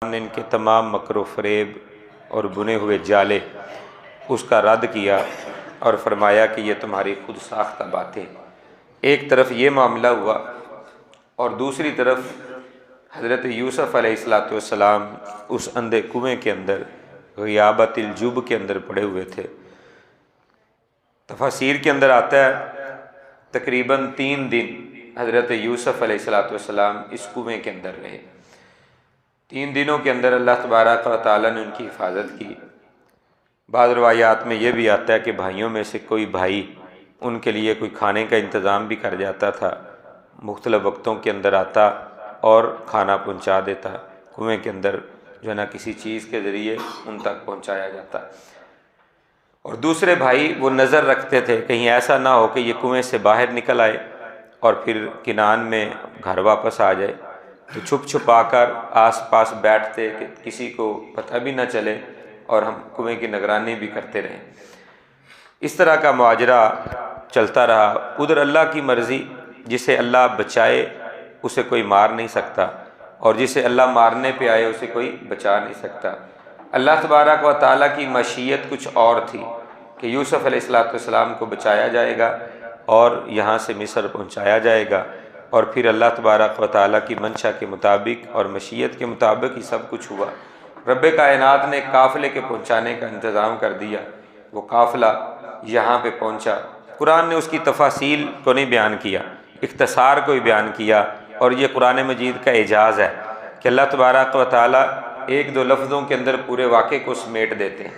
نے ان کے تمام مکر و فریب اور بنے ہوئے جالے اس کا رد کیا اور فرمایا کہ یہ تمہاری خود ساختہ باتیں۔ ایک طرف یہ معاملہ ہوا اور دوسری طرف حضرت یوسف علیہ السلام اس اندھے کنویں کے اندر غیابت الجب کے اندر پڑے ہوئے تھے۔ تفاسیر کے اندر آتا ہے تقریباً 3 دن حضرت یوسف علیہ السلام اس کنویں کے اندر رہے۔ 3 دنوں کے اندر اللہ تبارک و تعالیٰ نے ان کی حفاظت کی۔ بعض روایات میں یہ بھی آتا ہے کہ بھائیوں میں سے کوئی بھائی ان کے لیے کوئی کھانے کا انتظام بھی کر جاتا تھا، مختلف وقتوں کے اندر آتا اور کھانا پہنچا دیتا، کنویں کے اندر جو ہے نا کسی چیز کے ذریعے ان تک پہنچایا جاتا۔ اور دوسرے بھائی وہ نظر رکھتے تھے کہیں ایسا نہ ہو کہ یہ کنویں سے باہر نکل آئے اور پھر کنان میں گھر واپس آ جائے، تو چھپ چھپا کر آس پاس بیٹھتے کہ کسی کو پتہ بھی نہ چلے اور ہم کنویں کی نگرانی بھی کرتے رہیں۔ اس طرح کا ماجرا چلتا رہا۔ ادھر اللہ کی مرضی، جسے اللہ بچائے اسے کوئی مار نہیں سکتا، اور جسے اللہ مارنے پہ آئے اسے کوئی بچا نہیں سکتا۔ اللہ تبارک و تعالیٰ کی مشیت کچھ اور تھی کہ یوسف علیہ السلام کو بچایا جائے گا اور یہاں سے مصر پہنچایا جائے گا، اور پھر اللہ تبارک و تعالیٰ کی منشا کے مطابق اور مشیت کے مطابق ہی سب کچھ ہوا۔ رب کائنات نے قافلے کے پہنچانے کا انتظام کر دیا، وہ قافلہ یہاں پہ پہنچا۔ قرآن نے اس کی تفاصیل کو نہیں بیان کیا، اختصار کو ہی بیان کیا، اور یہ قرآن مجید کا اعجاز ہے کہ اللہ تبارک و تعالیٰ 1-2 لفظوں کے اندر پورے واقعے کو سمیٹ دیتے ہیں۔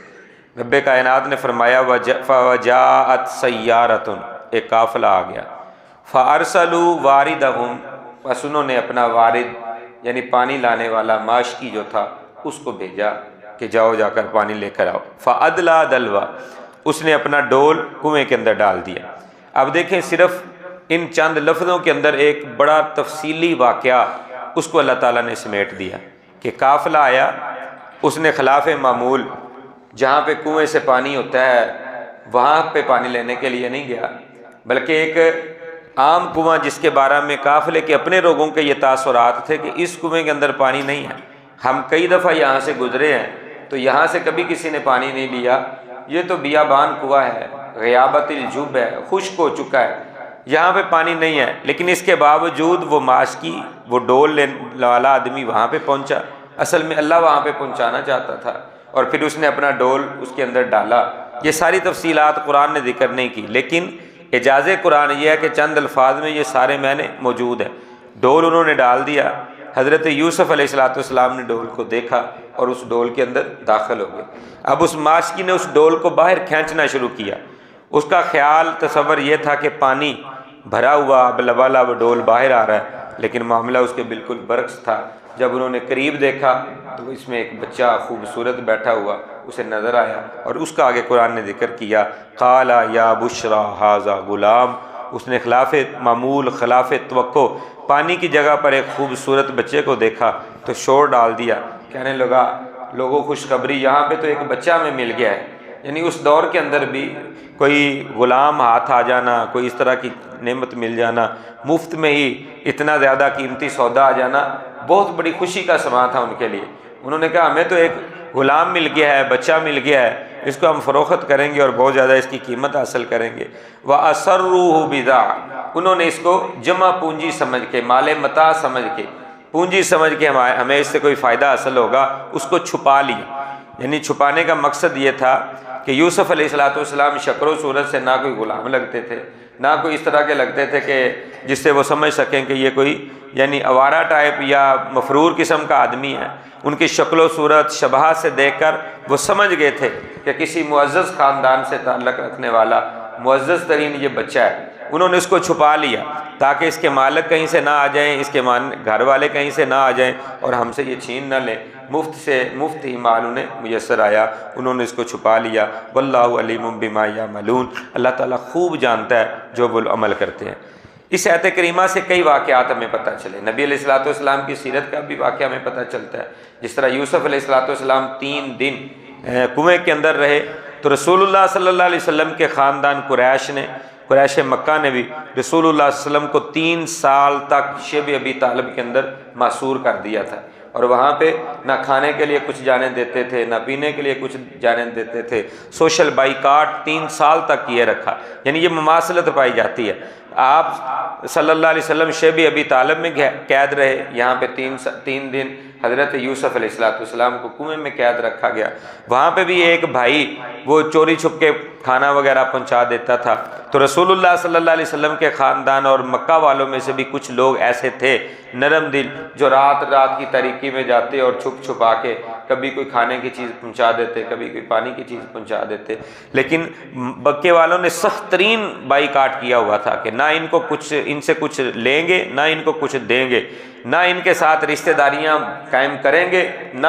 رب کائنات نے فرمایا فَوَجَاءَتْ سَيَّارَةٌ، ایک قافلہ آ گیا، فَأَرْسَلُوا وَارِدَهُمْ، بس انہوں نے اپنا وارد یعنی پانی لانے والا ماشکی جو تھا اس کو بھیجا کہ جاؤ جا کر پانی لے کر آؤ۔ فَأَدْلَىٰ دَلْوَا، اس نے اپنا ڈول کنویں کے اندر ڈال دیا۔ اب دیکھیں صرف ان چند لفظوں کے اندر ایک بڑا تفصیلی واقعہ اس کو اللہ تعالیٰ نے سمیٹ دیا کہ قافلہ آیا، اس نے خلاف معمول جہاں پہ کنویں سے پانی ہوتا ہے وہاں پہ پانی لینے کے لیے نہیں گیا، بلکہ ایک عام کنواں جس کے بارے میں قافلے کے اپنے لوگوں کے یہ تاثرات تھے کہ اس کنویں کے اندر پانی نہیں ہے، ہم کئی دفعہ یہاں سے گزرے ہیں تو یہاں سے کبھی کسی نے پانی نہیں لیا، یہ تو بیابان کنواں ہے، غیابت الجب ہے، خشک ہو چکا ہے، یہاں پہ پانی نہیں ہے۔ لیکن اس کے باوجود وہ ماشکی، وہ ڈول لینے والا آدمی وہاں پہ پہنچا۔ اصل میں اللہ وہاں پہ پہنچانا چاہتا تھا، اور پھر اس نے اپنا ڈول اس کے اندر ڈالا۔ یہ ساری تفصیلات قرآن نے ذکر نہیں کی، لیکن اعجاز قرآن یہ ہے کہ چند الفاظ میں یہ سارے معنی موجود ہیں۔ ڈول انہوں نے ڈال دیا، حضرت یوسف علیہ السلام نے ڈول کو دیکھا اور اس ڈول کے اندر داخل ہو گئے۔ اب اس ماشکی نے اس ڈول کو باہر کھینچنا شروع کیا۔ اس کا خیال تصور یہ تھا کہ پانی بھرا ہوا اب لبالب ڈول باہر آ رہا ہے، لیکن معاملہ اس کے بالکل برعکس تھا۔ جب انہوں نے قریب دیکھا تو اس میں ایک بچہ خوبصورت بیٹھا ہوا اسے نظر آیا، اور اس کا آگے قرآن نے ذکر کیا، قال یا بشرا ھذا غلام، اس نے خلاف معمول، خلاف توقع پانی کی جگہ پر ایک خوبصورت بچے کو دیکھا تو شور ڈال دیا، کہنے لگا لوگوں خوشخبری، یہاں پہ تو ایک بچہ ہمیں مل گیا ہے۔ یعنی اس دور کے اندر بھی کوئی غلام ہاتھ آ جانا، کوئی اس طرح کی نعمت مل جانا، مفت میں ہی اتنا زیادہ قیمتی سودا آ جانا بہت بڑی خوشی کا سما تھا ان کے لیے۔ انہوں نے کہا ہمیں تو ایک غلام مل گیا ہے، بچہ مل گیا ہے، اس کو ہم فروخت کریں گے اور بہت زیادہ اس کی قیمت حاصل کریں گے۔ وَأَسَرُّوهُ بِضَاعَةً، انہوں نے اس کو جمع پونجی سمجھ کے، مال متاع سمجھ کے، پونجی سمجھ کے ہمیں اس سے کوئی فائدہ حاصل ہوگا، اس کو چھپا لیا۔ یعنی چھپانے کا مقصد یہ تھا کہ یوسف علیہ السلام شکل و صورت سے نہ کوئی غلام لگتے تھے، نہ کوئی اس طرح کے لگتے تھے کہ جس سے وہ سمجھ سکیں کہ یہ کوئی یعنی آوارہ ٹائپ یا مفرور قسم کا آدمی ہے۔ ان کی شکل و صورت شباہت سے دیکھ کر وہ سمجھ گئے تھے کہ کسی معزز خاندان سے تعلق رکھنے والا معزز ترین یہ بچہ ہے۔ انہوں نے اس کو چھپا لیا تاکہ اس کے مالک کہیں سے نہ آ جائیں، اس کے گھر والے کہیں سے نہ آ جائیں اور ہم سے یہ چھین نہ لیں۔ مفت ہی مال انہیں میسر آیا، انہوں نے اس کو چھپا لیا۔ واللہ علیم بما یعملون، اللہ تعالیٰ خوب جانتا ہے جو وہ عمل کرتے ہیں۔ اس آیت کریمہ سے کئی واقعات ہمیں پتہ چلے۔ نبی علیہ السلام کی سیرت کا بھی واقعہ ہمیں پتہ چلتا ہے۔ جس طرح یوسف علیہ السلام 3 دن کنویں کے اندر رہے، تو رسول اللہ صلی اللہ علیہ وسلم کے خاندان قریش مکہ نے بھی رسول اللہ صلی اللہ علیہ وسلم کو 3 سال تک شیب ابی طالب کے اندر محصور کر دیا تھا۔ اور وہاں پہ نہ کھانے کے لیے کچھ جانے دیتے تھے، نہ پینے کے لیے کچھ جانے دیتے تھے۔ سوشل بائیکاٹ 3 سال تک کیے رکھا، یعنی یہ مماثلت پائی جاتی ہے۔ آپ صلی اللہ علیہ وسلم شیب ابی طالب میں قید رہے، یہاں پہ 3 دن حضرت یوسف علیہ السلام کو کنویں میں قید رکھا گیا۔ وہاں پہ بھی ایک بھائی وہ چوری چھپ کے کھانا وغیرہ پہنچا دیتا تھا، تو رسول اللہ صلی اللہ علیہ وسلم کے خاندان اور مکہ والوں میں سے بھی کچھ لوگ ایسے تھے نرم دل، جو رات کی تاریکی میں جاتے اور چھپ چھپا کے کبھی کوئی کھانے کی چیز پہنچا دیتے، کبھی کوئی پانی کی چیز پہنچا دیتے۔ لیکن مکے والوں نے سخت ترین بائیکاٹ کیا ہوا تھا کہ نہ ان سے کچھ لیں گے، نہ ان کو کچھ دیں گے، نہ ان کے ساتھ رشتہ داریاں قائم کریں گے، نہ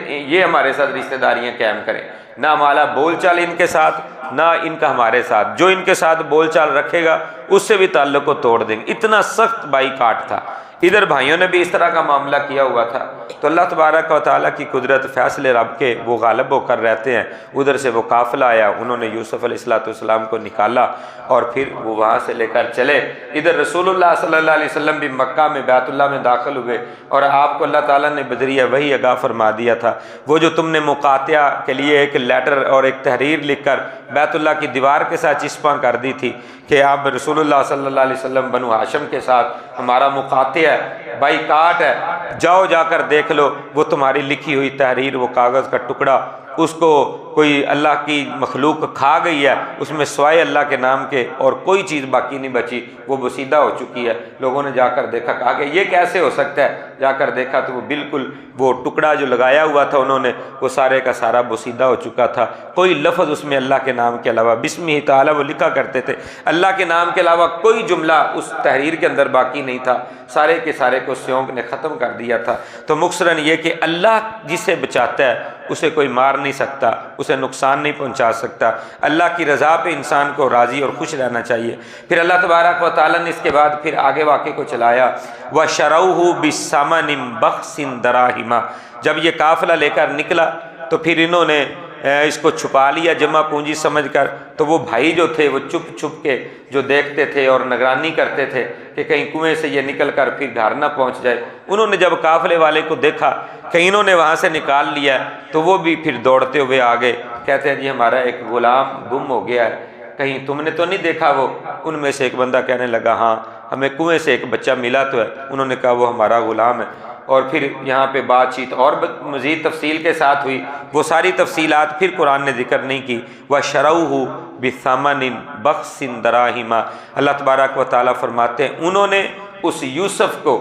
یہ ہمارے ساتھ رشتہ داریاں قائم کریں، نہ ہمارا بول چال ان کے ساتھ، نہ ان کا ہمارے ساتھ، جو ان کے ساتھ بول چال رکھے گا اس سے بھی تعلق کو توڑ دیں گے۔ اتنا سخت بائیکاٹ تھا۔ ادھر بھائیوں نے بھی اس طرح کا معاملہ کیا ہوا تھا، تو اللہ تبارک و تعالیٰ کی قدرت، فیصلے رب کے، وہ غالب ہو کر رہتے ہیں۔ ادھر سے وہ قافلہ آیا، انہوں نے یوسف علیہ السلام کو نکالا اور پھر وہ وہاں سے لے کر چلے۔ ادھر رسول اللہ صلی اللہ علیہ وسلم بھی مکہ میں بیت اللہ میں داخل ہوئے، اور آپ کو اللہ تعالیٰ نے بذریعہ وحی آگاہ فرما دیا تھا، وہ جو تم نے مقاطعہ کے لیے ایک لیٹر اور ایک تحریر لکھ کر بیت اللہ کی دیوار کے ساتھ چسپاں کر دی تھی کہ آپ رسول اللہ صلی اللہ علیہ وسلم بنو ہاشم کے ساتھ ہمارا مقاطعہ ہے، بائیکاٹ ہے، جاؤ جا کر دیکھ لو، وہ تمہاری لکھی ہوئی تحریر، وہ کاغذ کا ٹکڑا، اس کو کوئی اللہ کی مخلوق کھا گئی ہے، اس میں سوائے اللہ کے نام کے اور کوئی چیز باقی نہیں بچی، وہ بوسیدہ ہو چکی ہے۔ لوگوں نے جا کر دیکھا، کہا کہ یہ کیسے ہو سکتا ہے؟ جا کر دیکھا تو وہ بالکل وہ ٹکڑا جو لگایا ہوا تھا انہوں نے، وہ سارے کا سارا بوسیدہ ہو چکا تھا۔ کوئی لفظ اس میں اللہ کے نام کے علاوہ، بسمہ تعالی وہ لکھا کرتے تھے، اللہ کے نام کے علاوہ کوئی جملہ اس تحریر کے اندر باقی نہیں تھا، سارے کے سارے کو سیونک نے ختم کر دیا تھا۔ تو مختصراً یہ کہ اللہ جسے بچاتا ہے اسے کوئی مار نہیں سکتا، اسے نقصان نہیں پہنچا سکتا۔ اللہ کی رضا پہ انسان کو راضی اور خوش رہنا چاہیے۔ پھر اللہ تبارک و تعالیٰ نے اس کے بعد پھر آگے واقعے کو چلایا، وَشَرَوْهُ بِثَمَنٍ بَخْسٍ دَرَاهِمَا۔ جب یہ قافلہ لے کر نکلا تو پھر انہوں نے اس کو چھپا لیا جمع پونجی سمجھ کر۔ تو وہ بھائی جو تھے وہ چھپ چھپ کے جو دیکھتے تھے اور نگرانی کرتے تھے کہ کہیں کنویں سے یہ نکل کر پھر گھر نہ پہنچ جائے، انہوں نے جب قافلے والے کو دیکھا کہ انہوں نے وہاں سے نکال لیا تو وہ بھی پھر دوڑتے ہوئے آگے، کہتے ہیں جی ہمارا ایک غلام گم ہو گیا ہے، کہیں تم نے تو نہیں دیکھا؟ وہ ان میں سے ایک بندہ کہنے لگا ہاں ہمیں کنویں سے ایک بچہ ملا تو ہے۔ انہوں نے کہا وہ ہمارا غلام ہے۔ اور پھر یہاں پہ بات چیت اور مزید تفصیل کے ساتھ ہوئی، وہ ساری تفصیلات پھر قرآن نے ذکر نہیں کی۔ وَشَرَوْهُ بِثَمَنٍ بَخْسٍ دَرَاهِمَا۔ اللہ تبارک و تعالیٰ فرماتے ہیں انہوں نے اس یوسف کو،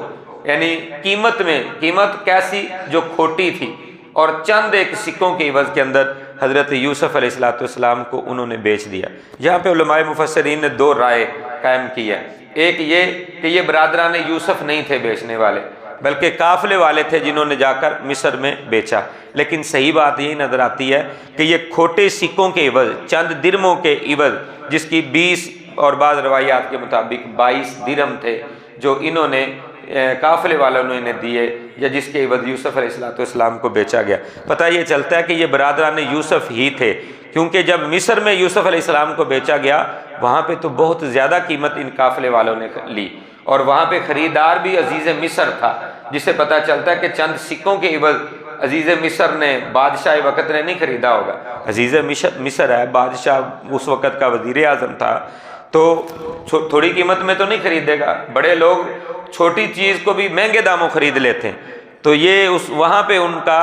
یعنی قیمت کیسی جو کھوٹی تھی، اور چند ایک سکوں کے عوض کے اندر حضرت یوسف علیہ السلام کو انہوں نے بیچ دیا۔ یہاں پہ علماء مفسرین نے 2 رائے قائم کی ہے۔ ایک یہ کہ یہ برادران یوسف نہیں تھے بیچنے والے، بلکہ قافلے والے تھے جنہوں نے جا کر مصر میں بیچا۔ لیکن صحیح بات یہی نظر آتی ہے کہ یہ کھوٹے سکوں کے عوض، چند درموں کے عوض، جس کی 20 اور بعض روایات کے مطابق 22 درہم تھے جو انہوں نے قافلے والوں نے انہیں دیے، یا جس کے عوض یوسف علیہ السلام کو بیچا گیا۔ پتہ یہ چلتا ہے کہ یہ برادران یوسف ہی تھے، کیونکہ جب مصر میں یوسف علیہ السلام کو بیچا گیا وہاں پہ تو بہت زیادہ قیمت ان قافلے والوں نے لی، اور وہاں پہ خریدار بھی عزیز مصر تھا، جس سے پتہ چلتا ہے کہ چند سکوں کے عوض عزیز مصر نے، بادشاہ وقت نے نہیں خریدا ہوگا۔ عزیز مصر ہے، بادشاہ اس وقت کا وزیر اعظم تھا، تو تھوڑی قیمت میں تو نہیں خریدے گا۔ بڑے لوگ چھوٹی چیز کو بھی مہنگے داموں خرید لیتے ہیں، تو یہ وہاں پہ ان کا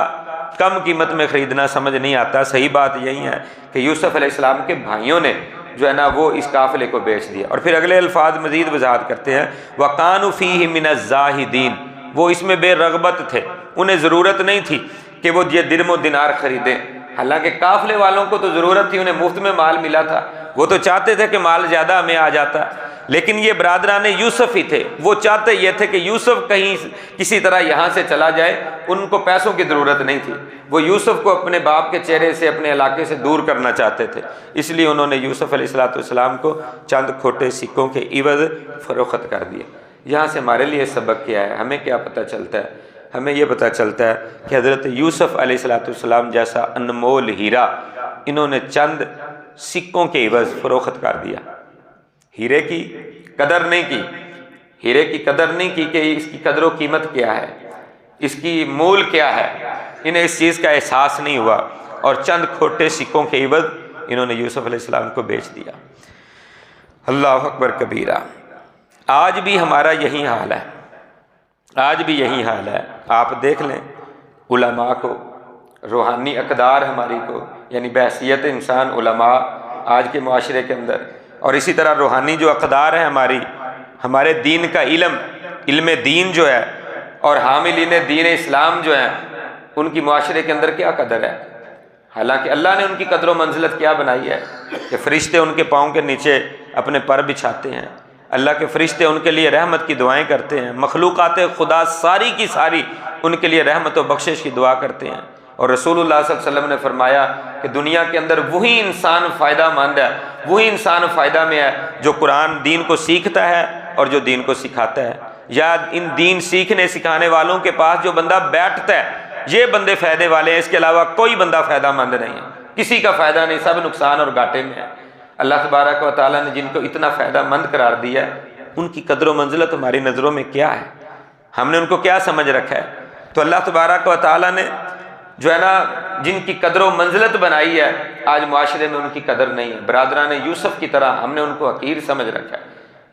کم قیمت میں خریدنا سمجھ نہیں آتا۔ صحیح بات یہی ہے کہ یوسف علیہ السلام کے بھائیوں نے جو ہے نا وہ اس قافلے کو بیچ دیا۔ اور پھر اگلے الفاظ مزید وضاحت کرتے ہیں، وَقَانُوا فِيهِ مِنَ الزَّاهِدِينَ۔ وہ اس میں بے رغبت تھے، انہیں ضرورت نہیں تھی کہ وہ یہ درم و دینار خریدیں، حالانکہ قافلے والوں کو تو ضرورت تھی، انہیں مفت میں مال ملا تھا، وہ تو چاہتے تھے کہ مال زیادہ ہمیں آ جاتا۔ لیکن یہ برادران یوسف ہی تھے، وہ چاہتے یہ تھے کہ یوسف کہیں کسی طرح یہاں سے چلا جائے، ان کو پیسوں کی ضرورت نہیں تھی، وہ یوسف کو اپنے باپ کے چہرے سے، اپنے علاقے سے دور کرنا چاہتے تھے، اس لیے انہوں نے یوسف علیہ السلام کو چند کھوٹے سکوں کے عوض فروخت کر دیا۔ یہاں سے ہمارے لیے سبق کیا ہے؟ ہمیں کیا پتہ چلتا ہے؟ ہمیں یہ پتہ چلتا ہے کہ حضرت یوسف علیہ السلام جیسا انمول ہیرا انہوں نے چند سکوں کے عوض فروخت کر دیا۔ ہیرے کی قدر نہیں کی، ہیرے کی قدر نہیں کی کہ اس کی قدر و قیمت کیا ہے، اس کی مول کیا ہے، انہیں اس چیز کا احساس نہیں ہوا، اور چند کھوٹے سکوں کے عوض انہوں نے یوسف علیہ السلام کو بیچ دیا۔ اللہ اکبر کبیرہ۔ آج بھی ہمارا یہی حال ہے، آج بھی یہی حال ہے۔ آپ دیکھ لیں علماء کو، روحانی اقدار ہماری کو، یعنی بحیثیت انسان علماء آج کے معاشرے کے اندر، اور اسی طرح روحانی جو اقدار ہیں ہمارے دین کا علم دین جو ہے، اور حاملین دین اسلام جو ہیں، ان کی معاشرے کے اندر کیا قدر ہے؟ حالانکہ اللہ نے ان کی قدر و منزلت کیا بنائی ہے کہ فرشتے ان کے پاؤں کے نیچے اپنے پر بچھاتے ہیں، اللہ کے فرشتے ان کے لیے رحمت کی دعائیں کرتے ہیں، مخلوقات خدا ساری کی ساری ان کے لیے رحمت و بخشش کی دعا کرتے ہیں، اور رسول اللہ صلی اللہ علیہ وسلم نے فرمایا کہ دنیا کے اندر وہی انسان فائدہ مند ہے، وہی انسان فائدہ میں ہے جو قرآن دین کو سیکھتا ہے اور جو دین کو سکھاتا ہے، یا ان دین سیکھنے سکھانے والوں کے پاس جو بندہ بیٹھتا ہے، یہ بندے فائدے والے ہیں، اس کے علاوہ کوئی بندہ فائدہ مند نہیں ہے، کسی کا فائدہ نہیں، سب نقصان اور گھاٹے میں ہے۔ اللہ تبارک و تعالیٰ نے جن کو اتنا فائدہ مند قرار دیا ہے، ان کی قدر و منزلت ہماری نظروں میں کیا ہے؟ ہم نے ان کو کیا سمجھ رکھا ہے؟ تو اللہ تبارک و تعالیٰ نے جو ہے نا جن کی قدر و منزلت بنائی ہے، آج معاشرے میں ان کی قدر نہیں ہے۔ برادران یوسف کی طرح ہم نے ان کو حقیر سمجھ رکھا ہے۔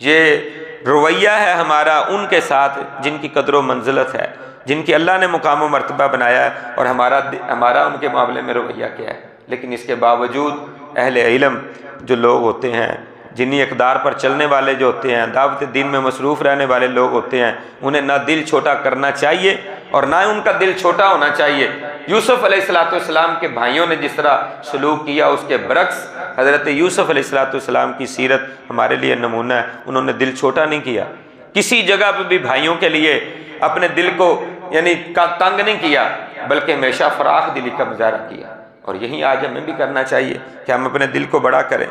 یہ رویہ ہے ہمارا ان کے ساتھ جن کی قدر و منزلت ہے، جن کی اللہ نے مقام و مرتبہ بنایا ہے، اور ہمارا ان کے معاملے میں رویہ کیا ہے؟ لیکن اس کے باوجود اہل علم جو لوگ ہوتے ہیں، جنی اقدار پر چلنے والے جو ہوتے ہیں، دعوت دین میں مصروف رہنے والے لوگ ہوتے ہیں، انہیں نہ دل چھوٹا کرنا چاہیے اور نہ ان کا دل چھوٹا ہونا چاہیے۔ یوسف علیہ السلام کے بھائیوں نے جس طرح سلوک کیا، اس کے برعکس حضرت یوسف علیہ السلام کی سیرت ہمارے لیے نمونہ ہے۔ انہوں نے دل چھوٹا نہیں کیا، کسی جگہ پہ بھی بھائیوں کے لیے اپنے دل کو یعنی تنگ نہیں کیا، بلکہ ہمیشہ فراخ دلی کا مظاہرہ کیا، اور یہی آج ہمیں بھی کرنا چاہیے کہ ہم اپنے دل کو بڑا کریں۔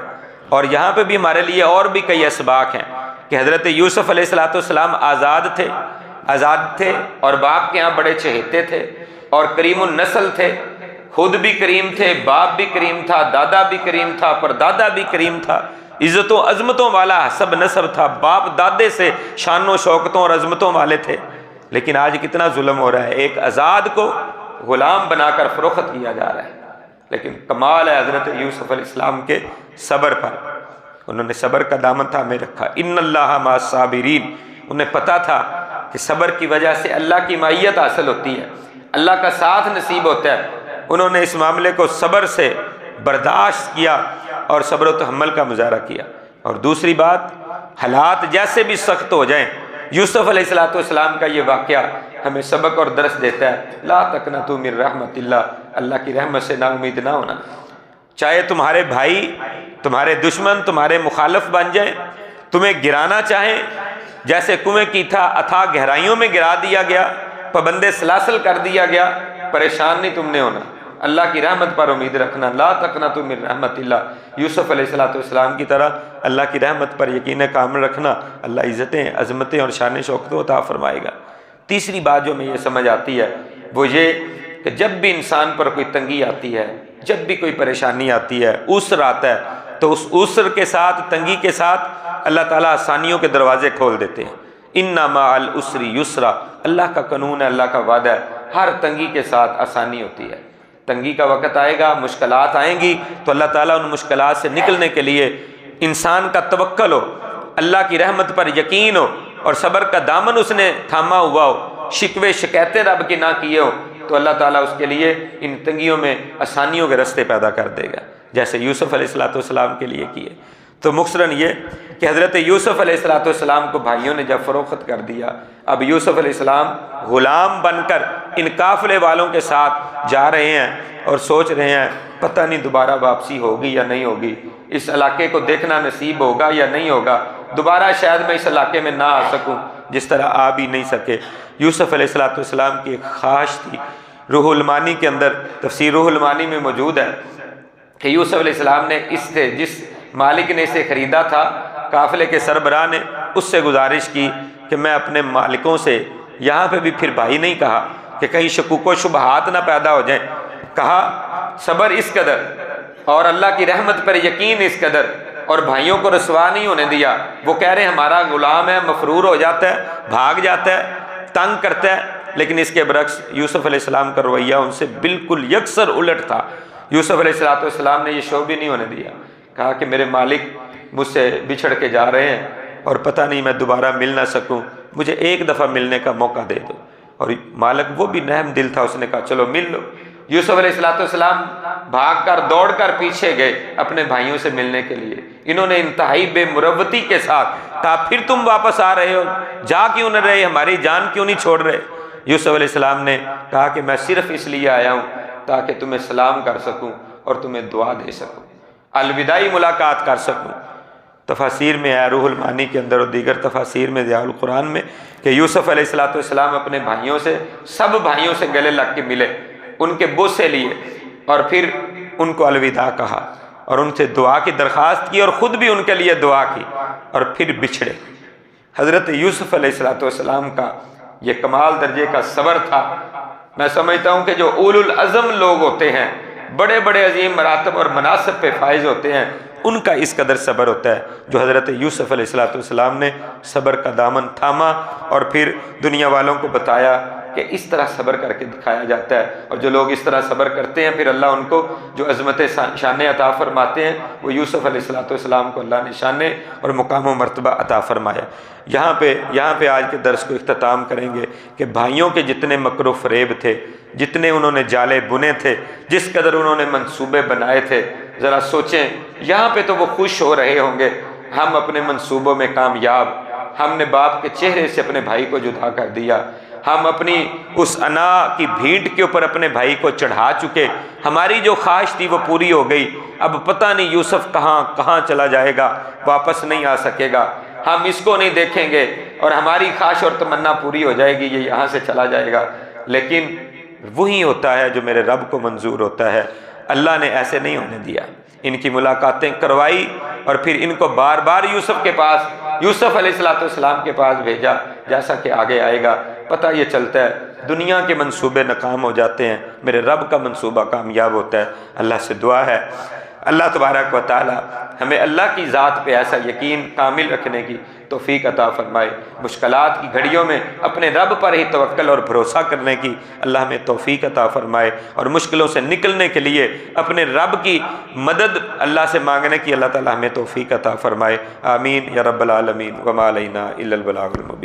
اور یہاں پہ بھی ہمارے لیے اور بھی کئی اسباق ہیں کہ حضرت یوسف علیہ السلام آزاد تھے اور باپ کے ہاں بڑے چہیتے تھے اور کریم النسل تھے، خود بھی کریم تھے، باپ بھی کریم تھا، دادا بھی کریم تھا، پردادا بھی کریم تھا، عزتوں عظمتوں والا حسب نسب تھا، باپ دادے سے شان و شوکتوں اور عظمتوں والے تھے۔ لیکن آج کتنا ظلم ہو رہا ہے، ایک آزاد کو غلام بنا کر فروخت کیا جا رہا ہے۔ لیکن کمال ہے حضرت یوسف علیہ السلام کے صبر پر، انہوں نے صبر کا دامن تھامے رکھا۔ ان اللہ مع الصابرین، انہیں پتا تھا کہ صبر کی وجہ سے اللہ کی معیت حاصل ہوتی ہے، اللہ کا ساتھ نصیب ہوتا ہے۔ انہوں نے اس معاملے کو صبر سے برداشت کیا اور صبر و تحمل کا مظاہرہ کیا۔ اور دوسری بات، حالات جیسے بھی سخت ہو جائیں، یوسف علیہ السلام کا یہ واقعہ ہمیں سبق اور درس دیتا ہے، لا تقنطوا من رحمت اللہ، اللہ کی رحمت سے نا امید نہ ہونا۔ چاہے تمہارے بھائی، تمہارے دشمن، تمہارے مخالف بن جائیں، تمہیں گرانا چاہیں، جیسے کنویں کی تھا اتھا گہرائیوں میں گرا دیا گیا، پابند سلاسل کر دیا گیا، پریشان نہیں تم نے ہونا، اللہ کی رحمت پر امید رکھنا۔ لا تقنطوا من رحمت اللہ، یوسف علیہ السلام کی طرح اللہ کی رحمت پر یقین کامل رکھنا، اللہ عزتیں، عظمتیں اور شان شوکتوں عطا فرمائے گا۔ تیسری بات جو ہمیں یہ سمجھ آتی ہے وہ یہ کہ جب بھی انسان پر کوئی تنگی آتی ہے، جب بھی کوئی پریشانی آتی ہے، عسر آتا ہے، تو اس عسر کے ساتھ، تنگی کے ساتھ اللہ تعالیٰ آسانیوں کے دروازے کھول دیتے ہیں۔ ان مع العسر یسرا، اللہ کا قانون ہے، اللہ کا وعدہ ہے، ہر تنگی کے ساتھ آسانی ہوتی ہے۔ تنگی کا وقت آئے گا، مشکلات آئیں گی، تو اللہ تعالیٰ ان مشکلات سے نکلنے کے لیے انسان کا توکل ہو، اللہ کی رحمت پر یقین ہو اور صبر کا دامن اس نے تھاما ہوا ہو، شکوے شکایتیں رب کی نہ کیے ہو، تو اللہ تعالیٰ اس کے لیے ان تنگیوں میں آسانیوں کے رستے پیدا کر دے گا، جیسے یوسف علیہ السلام کے لیے کیے۔ تو مختصراً یہ کہ حضرت یوسف علیہ السلام کو بھائیوں نے جب فروخت کر دیا، اب یوسف علیہ السلام غلام بن کر ان قافلے والوں کے ساتھ جا رہے ہیں اور سوچ رہے ہیں پتہ نہیں دوبارہ واپسی ہوگی یا نہیں ہوگی، اس علاقے کو دیکھنا نصیب ہوگا یا نہیں ہوگا، دوبارہ شاید میں اس علاقے میں نہ آ سکوں، جس طرح آ بھی نہیں سکے۔ یوسف علیہ السلام کی ایک خواہش تھی، روح المانی کے اندر، تفسیر روح المانی میں موجود ہے کہ یوسف علیہ السلام نے اس سے، جس مالک نے اسے خریدا تھا، قافلے کے سربراہ نے اس سے گزارش کی کہ میں اپنے مالکوں سے، یہاں پہ بھی پھر بھائی نہیں کہا کہ کہیں شکوک و شبہات نہ پیدا ہو جائیں، کہا صبر اس قدر اور اللہ کی رحمت پر یقین اس قدر، اور بھائیوں کو رسوا نہیں ہونے دیا۔ وہ کہہ رہے ہیں ہمارا غلام ہے، مفرور ہو جاتا ہے، بھاگ جاتا ہے، تنگ کرتا ہے، لیکن اس کے برعکس یوسف علیہ السلام کا رویہ ان سے بالکل یکسر الٹ تھا۔ یوسف علیہ السلام نے یہ شو بھی نہیں ہونے دیا، کہا کہ میرے مالک مجھ سے بچھڑ کے جا رہے ہیں اور پتہ نہیں میں دوبارہ مل نہ سکوں، مجھے ایک دفعہ ملنے کا موقع دے دو۔ اور مالک وہ بھی نرم دل تھا، اس نے کہا چلو مل لو۔ یوسف علیہ السلام بھاگ کر دوڑ کر پیچھے گئے اپنے بھائیوں سے ملنے کے لیے۔ انہوں نے انتہائی بے مروتی کے ساتھ کہا پھر تم واپس آ رہے ہو، جا کیوں نہ رہے، ہماری جان کیوں نہیں چھوڑ رہے؟ یوسف علیہ السلام نے کہا کہ میں صرف اس لیے آیا ہوں تاکہ تمہیں سلام کر سکوں اور تمہیں دعا دے سکوں، الوداعی ملاقات کر سکوں۔ تفاسیر میں آیا، روح المعانی کے اندر اور دیگر تفاسیر میں، ضیاء القرآن میں، کہ یوسف علیہ السلام اپنے بھائیوں سے، سب بھائیوں سے گلے لگ کے ملے، ان کے بوسے لیے اور پھر ان کو الوداع کہا اور ان سے دعا کی درخواست کی اور خود بھی ان کے لیے دعا کی اور پھر بچھڑے۔ حضرت یوسف علیہ السلام کا یہ کمال درجے کا صبر تھا۔ میں سمجھتا ہوں کہ جو اولو العزم لوگ ہوتے ہیں، بڑے بڑے عظیم مراتب اور مناصب پہ فائز ہوتے ہیں، ان کا اس قدر صبر ہوتا ہے جو حضرت یوسف علیہ السلام نے صبر کا دامن تھاما اور پھر دنیا والوں کو بتایا کہ اس طرح صبر کر کے دکھایا جاتا ہے۔ اور جو لوگ اس طرح صبر کرتے ہیں پھر اللہ ان کو جو عظمت شان عطا فرماتے ہیں، وہ یوسف علیہ السلام کو اللہ نے شان اور مقام و مرتبہ عطا فرمایا۔ یہاں پہ آج کے درس کو اختتام کریں گے کہ بھائیوں کے جتنے مکر و فریب تھے، جتنے انہوں نے جالے بنے تھے، جس قدر انہوں نے منصوبے بنائے تھے، ذرا سوچیں۔ یہاں پہ تو وہ خوش ہو رہے ہوں گے ہم اپنے منصوبوں میں کامیاب، ہم نے باپ کے چہرے سے اپنے بھائی کو جدا کر دیا، ہم اپنی اس انا کی بھینٹ کے اوپر اپنے بھائی کو چڑھا چکے، ہماری جو خواہش تھی وہ پوری ہو گئی، اب پتہ نہیں یوسف کہاں چلا جائے گا، واپس نہیں آ سکے گا، ہم اس کو نہیں دیکھیں گے اور ہماری خواہش اور تمنا پوری ہو جائے گی، یہ یہاں سے چلا جائے گا۔ لیکن وہی ہوتا ہے جو میرے رب کو منظور ہوتا ہے۔ اللہ نے ایسے نہیں ہونے دیا، ان کی ملاقاتیں کروائی اور پھر ان کو بار بار یوسف علیہ السلام کے پاس بھیجا، جیسا کہ آگے آئے گا پتہ یہ چلتا ہے دنیا کے منصوبے ناکام ہو جاتے ہیں، میرے رب کا منصوبہ کامیاب ہوتا ہے۔ اللہ سے دعا ہے اللہ تبارک و تعالی ہمیں اللہ کی ذات پہ ایسا یقین کامل رکھنے کی توفیق عطا فرمائے، مشکلات کی گھڑیوں میں اپنے رب پر ہی توکل اور بھروسہ کرنے کی اللہ ہمیں توفیق عطا فرمائے، اور مشکلوں سے نکلنے کے لیے اپنے رب کی مدد اللہ سے مانگنے کی اللہ تعالی ہمیں توفیق عطا فرمائے۔ آمین یا رب العالمین، وما علینا الا البلاغ المبین۔